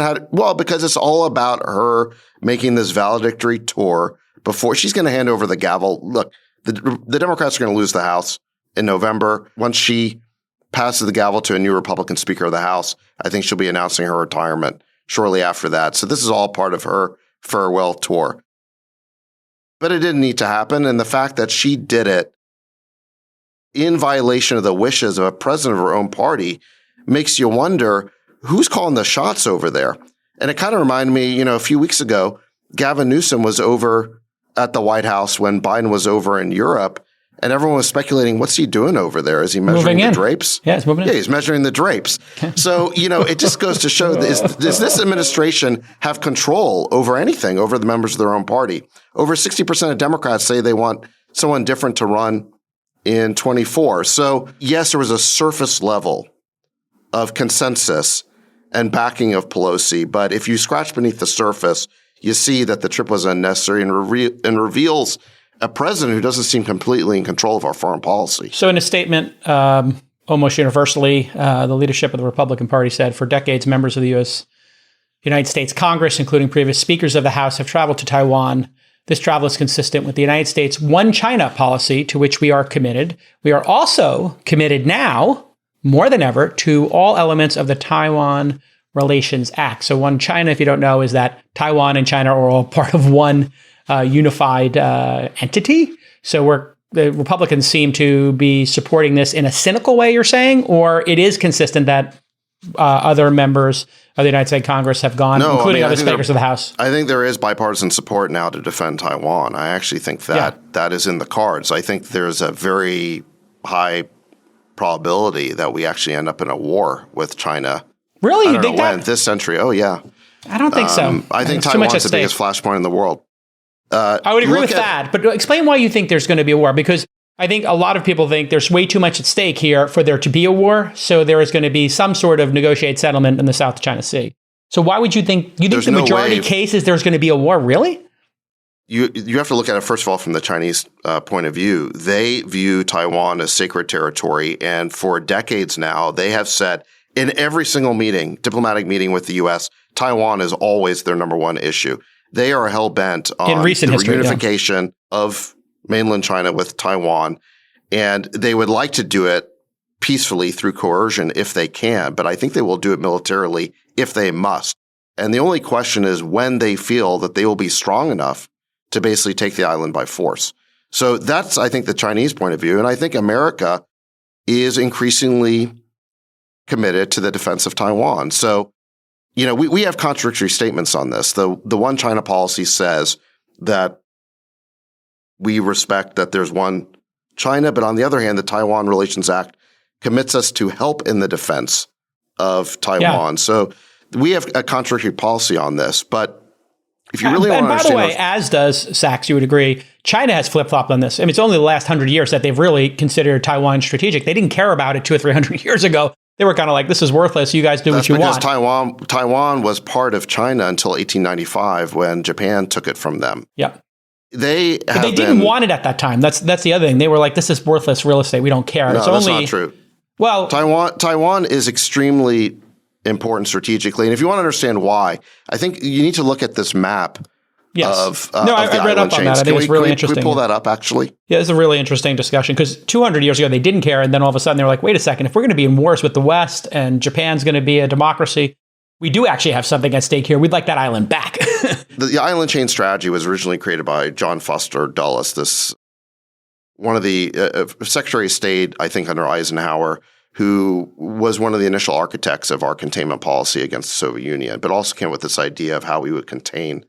Speaker 3: because it's all about her making this valedictory tour before she's going to hand over the gavel. Look, the Democrats are going to lose the House in November. Once she passes the gavel to a new Republican Speaker of the House, I think she'll be announcing her retirement shortly after that. So this is all part of her farewell tour. But it didn't need to happen. And the fact that she did it in violation of the wishes of a president of her own party makes you wonder who's calling the shots over there. And it kind of reminded me, a few weeks ago, Gavin Newsom was over at the White House when Biden was over in Europe. And everyone was speculating, what's he doing over there? Is he measuring the drapes?
Speaker 2: Yeah, he's moving in.
Speaker 3: Yeah, he's measuring the drapes. So, it just goes to show, does this administration have control over anything, over the members of their own party? Over 60% of Democrats say they want someone different to run in 24. So, yes, there was a surface level of consensus and backing of Pelosi. But if you scratch beneath the surface, you see that the trip was unnecessary and reveals a president who doesn't seem completely in control of our foreign policy.
Speaker 2: So in a statement, almost universally, the leadership of the Republican Party said, for decades, members of the United States Congress, including previous speakers of the House, have traveled to Taiwan. This travel is consistent with the United States One China policy, to which we are committed. We are also committed now, more than ever, to all elements of the Taiwan Relations Act. So One China, if you don't know, is that Taiwan and China are all part of one unified entity. So the Republicans seem to be supporting this in a cynical way, you're saying, or it is consistent that other members of the United States Congress have gone, including other speakers of the House?
Speaker 3: I think there is bipartisan support now to defend Taiwan. I actually think that is in the cards. I think there's a very high probability that we actually end up in a war with China.
Speaker 2: Really?
Speaker 3: You think that? This century. Oh, yeah.
Speaker 2: I don't think so.
Speaker 3: I think Taiwan's the biggest flashpoint in the world.
Speaker 2: I would agree with that, but explain why you think there's going to be a war, because I think a lot of people think there's way too much at stake here for there to be a war, so there is going to be some sort of negotiated settlement in the South China Sea. So why would you think the majority case is there's going to be a war, really?
Speaker 3: You have to look at it, first of all, from the Chinese point of view. They view Taiwan as sacred territory, and for decades now, they have said in every single diplomatic meeting with the U.S., Taiwan is always their number one issue. They are hell-bent on the reunification of mainland China with Taiwan, and they would like to do it peacefully through coercion if they can, but I think they will do it militarily if they must. And the only question is when they feel that they will be strong enough to basically take the island by force. So that's, I think, the Chinese point of view, and I think America is increasingly committed to the defense of Taiwan. So we have contradictory statements on this. The One China policy says that we respect that there's one China, but on the other hand, the Taiwan Relations Act commits us to help in the defense of Taiwan. Yeah. So we have a contradictory policy on this. But if you really want to understand—
Speaker 2: by the way, as does Sachs, you would agree, China has flip-flopped on this. I mean, it's only the last 100 years that they've really considered Taiwan strategic. They didn't care about it 200 or 300 years ago. They were kind of like, this is worthless. You guys do what you want.
Speaker 3: That's because Taiwan was part of China until 1895 when Japan took it from them.
Speaker 2: Yeah.
Speaker 3: They
Speaker 2: didn't want it at that time. That's the other thing. They were like, this is worthless real estate. We don't care.
Speaker 3: No, that's not true.
Speaker 2: Well,
Speaker 3: Taiwan is extremely important strategically. And if you want to understand why, I think you need to look at this map.
Speaker 2: Yes. I read up on that. I think it's really interesting.
Speaker 3: Can we pull that up, actually?
Speaker 2: Yeah, it's a really interesting discussion because 200 years ago, they didn't care. And then all of a sudden, they were like, wait a second, if we're going to be in wars with the West and Japan's going to be a democracy, we do actually have something at stake here. We'd like that island back.
Speaker 3: The island chain strategy was originally created by John Foster Dulles, one of the Secretary of State, I think, under Eisenhower, who was one of the initial architects of our containment policy against the Soviet Union, but also came with this idea of how we would contain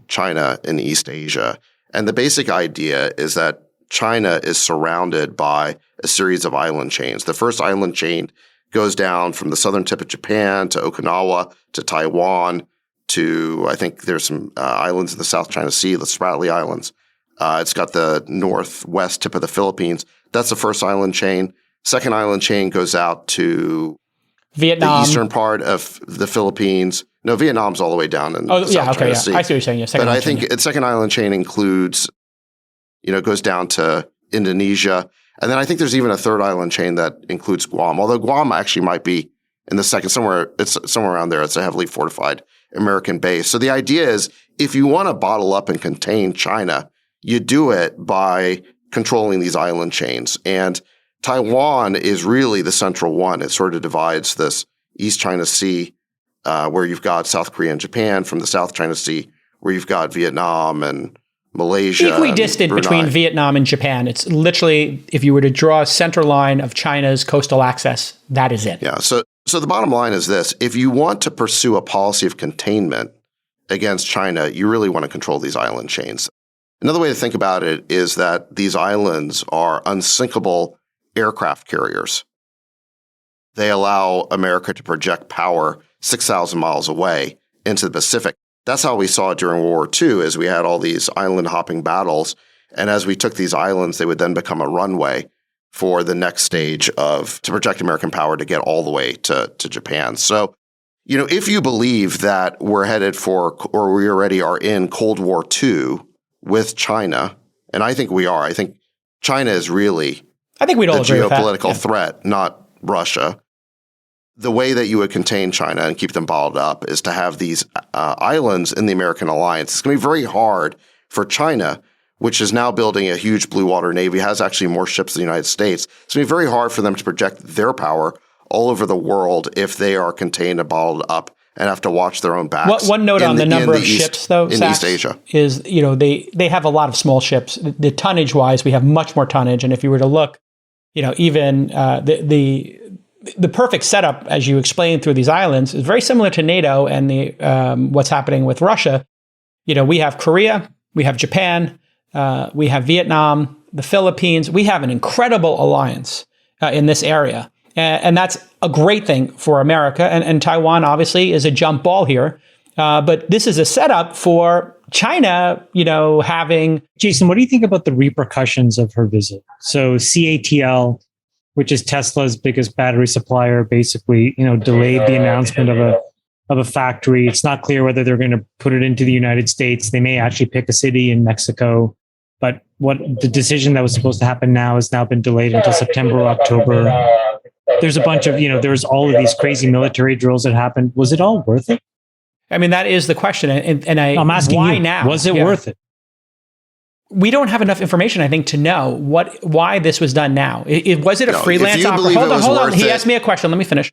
Speaker 3: China in East Asia. And the basic idea is that China is surrounded by a series of island chains. The first island chain goes down from the southern tip of Japan to Okinawa to Taiwan to, I think there's some islands in the South China Sea, the Spratly Islands. It's got the northwest tip of the Philippines. That's the first island chain. Second island chain goes out to
Speaker 2: Vietnam,
Speaker 3: the eastern part of the Philippines. No, Vietnam's all the way down in the South China Sea.
Speaker 2: I see what you're saying. Yeah,
Speaker 3: but I think its second island chain includes, goes down to Indonesia. And then I think there's even a third island chain that includes Guam, although Guam actually might be in the second, it's somewhere around there. It's a heavily fortified American base. So the idea is if you want to bottle up and contain China, you do it by controlling these island chains. And Taiwan is really the central one. It sort of divides this East China Sea, where you've got South Korea and Japan, from the South China Sea, where you've got Vietnam and Malaysia.
Speaker 2: Equally distant
Speaker 3: Brunei.
Speaker 2: Between Vietnam and Japan. It's literally, if you were to draw a center line of China's coastal access, that is it.
Speaker 3: Yeah. So the bottom line is this. If you want to pursue a policy of containment against China, you really want to control these island chains. Another way to think about it is that these islands are unsinkable aircraft carriers. They allow America to project power 6,000 miles away into the Pacific. That's how we saw it during World War II, is we had all these island hopping battles. And as we took these islands, they would then become a runway for the next stage to project American power to get all the way to Japan. So, if you believe that we're headed for, or we already are in Cold War II with China, and I think we are, I think China is really
Speaker 2: I think we'd all agree with that.
Speaker 3: geopolitical threat, not Russia. The way that you would contain China and keep them bottled up is to have these islands in the American alliance. It's going to be very hard for China, which is now building a huge blue water navy, has actually more ships than the United States. It's going to be very hard for them to project their power all over the world if they are contained and bottled up and have to watch their own backs.
Speaker 2: One note on the number of ships, though,
Speaker 3: in East Asia
Speaker 2: is, they have a lot of small ships. The tonnage wise, we have much more tonnage. And if you were to look, even the perfect setup, as you explained through these islands, is very similar to NATO and the what's happening with Russia. We have Korea, we have Japan, we have Vietnam, the Philippines. We have an incredible alliance in this area. And that's a great thing for America. And Taiwan, obviously, is a jump ball here. But this is a setup for China, having...
Speaker 1: Jason, what do you think about the repercussions of her visit? So CATL, which is Tesla's biggest battery supplier, basically, delayed the announcement of a factory. It's not clear whether they're going to put it into the United States. They may actually pick a city in Mexico. But the decision that was supposed to happen now has now been delayed until September or October. There's a bunch of, there's all of these crazy military drills that happened. Was it all worth it?
Speaker 2: I mean, that is the question. And I'm
Speaker 1: asking
Speaker 2: why
Speaker 1: you,
Speaker 2: now?
Speaker 1: Was it worth it?
Speaker 2: We don't have enough information, I think, to know why this was done now. Was it a freelance operation? Hold on. He asked me a question. Let me finish.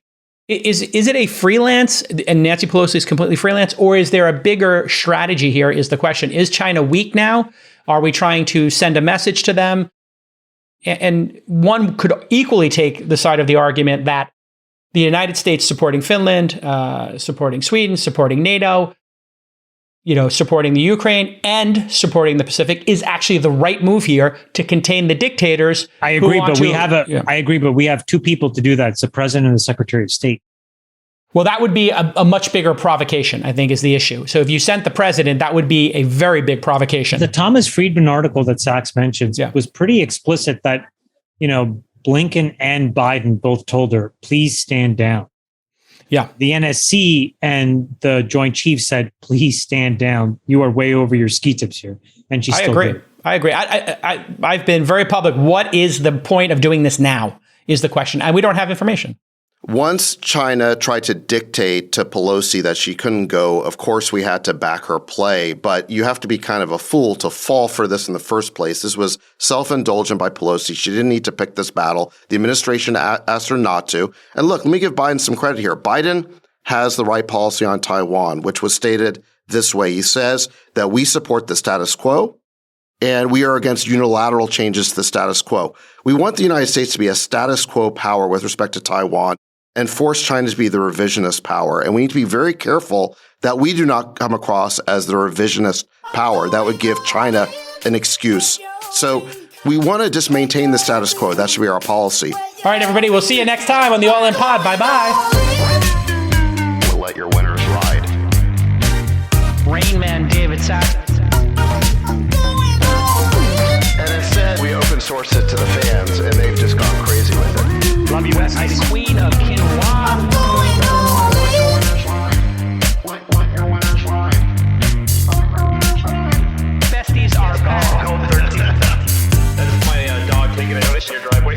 Speaker 2: Is it a freelance, and Nancy Pelosi is completely freelance, or is there a bigger strategy here is the question. Is China weak now? Are we trying to send a message to them? And one could equally take the side of the argument that the United States supporting Finland, supporting Sweden, supporting NATO, supporting the Ukraine and supporting the Pacific is actually the right move here to contain the dictators.
Speaker 1: I agree, but I agree, but we have two people to do that. It's the president and the Secretary of State.
Speaker 2: Well, that would be a much bigger provocation, I think, is the issue. So if you sent the president, that would be a very big provocation.
Speaker 1: The Thomas Friedman article that Sachs mentions was pretty explicit that, Blinken and Biden both told her, please stand down.
Speaker 2: Yeah.
Speaker 1: The NSC and the Joint Chiefs said, please stand down. You are way over your ski tips here. And she still did.
Speaker 2: I agree. I've been very public. What is the point of doing this now is the question. And we don't have information.
Speaker 3: Once China tried to dictate to Pelosi that she couldn't go, of course we had to back her play, but you have to be kind of a fool to fall for this in the first place. This was self-indulgent by Pelosi. She didn't need to pick this battle. The administration asked her not to. And look, let me give Biden some credit here. Biden has the right policy on Taiwan, which was stated this way. He says that we support the status quo and we are against unilateral changes to the status quo. We want the United States to be a status quo power with respect to Taiwan and force China to be the revisionist power. And we need to be very careful that we do not come across as the revisionist power. That would give China an excuse. So we want to just maintain the status quo. That should be our policy.
Speaker 2: All right, everybody. We'll see you next time on the All In Pod. Bye-bye.
Speaker 3: We'll let your winners ride.
Speaker 2: Rain Man David Sachs.
Speaker 3: And instead, we open source it to the fans, and they've just gone crazy with it.
Speaker 2: Love you, Bestie. Queen of Quinoa. Besties are gone.
Speaker 6: That is my dog taking a notice in your driveway.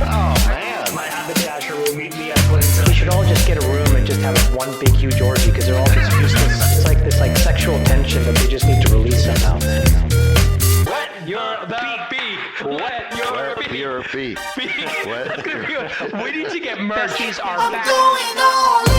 Speaker 3: Oh, man.
Speaker 7: My haberdasher will meet me at Clinton. We should all just get a room and just have one big huge orgy because they're all just useless. It's like this sexual tension that they just need to release somehow.
Speaker 6: Wet your beak. Wet your beak.
Speaker 3: Your feet.
Speaker 6: That's gonna be. We need to get merch.
Speaker 2: Besties are back.
Speaker 8: Going all